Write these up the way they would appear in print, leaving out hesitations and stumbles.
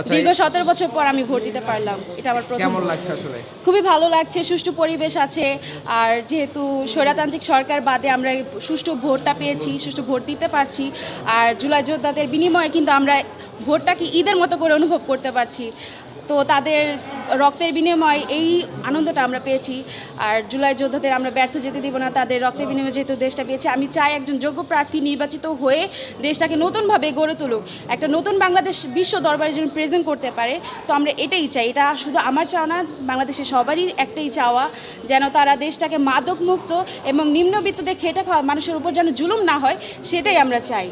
দীর্ঘ 17 বছর পর আমি ভোট দিতে পারলাম, এটা আমার প্রথম। কেমন লাগছে আসলে? খুবই ভালো লাগছে, সুষ্ঠু পরিবেশ আছে। আর যেহেতু স্বৈরতান্ত্রিক সরকার বাদে আমরা সুষ্ঠু ভোটটা পেয়েছি, সুষ্ঠু ভোট দিতে পারছি। আর জুলাই যোদ্ধাদের বিনিময়ে কিন্তু আমরা ভোটটাকে ঈদের মতো করে অনুভব করতে পারছি। তো তাদের রক্তের বিনিময়ে এই আনন্দটা আমরা পেয়েছি। আর জুলাই যোদ্ধাদের আমরা ব্যর্থ যেতে দিব না, তাদের রক্তের বিনিময়ে যেহেতু দেশটা পেয়েছি। আমি চাই একজন যোগ্য প্রার্থী নির্বাচিত হয়ে দেশটাকে নতুনভাবে গড়ে তুলুক, একটা নতুন বাংলাদেশ বিশ্ব দরবারে যেন প্রেজেন্ট করতে পারে। তো আমরা এটাই চাই, এটা শুধু আমার চাওয়া না, বাংলাদেশের সবারই একটাই চাওয়া, যেন তারা দেশটাকে মাদকমুক্ত এবং নিম্নবিত্তদের খেটে খাওয়া মানুষের উপর যেন জুলুম না হয়, সেটাই আমরা চাই।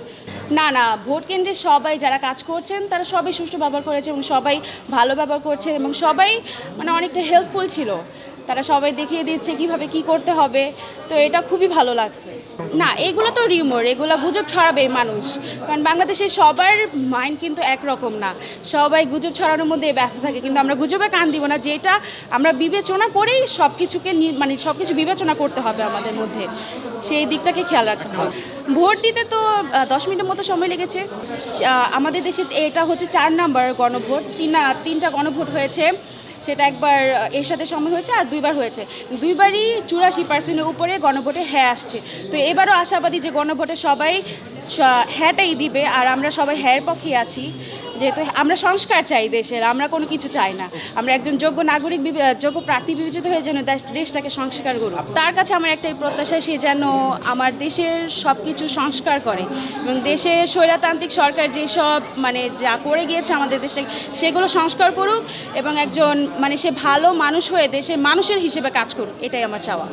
না, ভোট কেন্দ্রে সবাই যারা কাজ করছেন তারা সবাই সুষ্ঠু ব্যবহার করেছে এবং সবাই ভালো ব্যবহার করছে এবং সবাই মানে অনেকটা হেল্পফুল ছিল। তারা সবাই দেখিয়ে দিচ্ছে কিভাবে কি করতে হবে, তো এটা খুবই ভালো লাগছে। না, এগুলো তো রিউমার, এগুলো গুজব ছড়াবে মানুষ, কারণ বাংলাদেশের সবার মাইন্ড কিন্তু একরকম না, সবাই গুজব ছড়ানোর মধ্যে ব্যস্ত থাকে। কিন্তু আমরা গুজবে কান দিব না, যেটা আমরা বিবেচনা করেই সব কিছুকে মানে সব কিছু বিবেচনা করতে হবে আমাদের মধ্যে, সেই দিকটাকে খেয়াল রাখতে হবে। ভোট দিতে তো 10 মিনিটের মতো সময় লেগেছে। আমাদের দেশে এটা হচ্ছে 4 নাম্বার গণভোট, তিনটা গণভোট হয়েছে। সেটা একবার এর সাথে সময় হয়েছে আর দুইবার হয়েছে, দুইবারই 84% উপরে গণভোটে হ্যাঁ আসছে। তো এবারও আশাবাদী যে গণভোটে সবাই হ্যাঁটাই দিবে, আর আমরা সবাই হ্যাঁর পক্ষে আছি, যেহেতু আমরা সংস্কার চাই দেশের, আমরা কোনো কিছু চাই না। আমরা একজন যোগ্য নাগরিক, যোগ্য প্রার্থী বিবেচিত হয়ে যেন দেশটাকে সংস্কার করুক। তার কাছে আমার একটাই প্রত্যাশা, সে যেন আমার দেশের সব কিছু সংস্কার করে এবং দেশে স্বৈরতান্ত্রিক সরকার যেসব মানে যা করে গিয়েছে আমাদের দেশে, সেগুলো সংস্কার করুক এবং একজন মানে সে ভালো মানুষ হয়ে দেশের মানুষের হিসেবে কাজ করুক, এটাই আমার চাওয়া।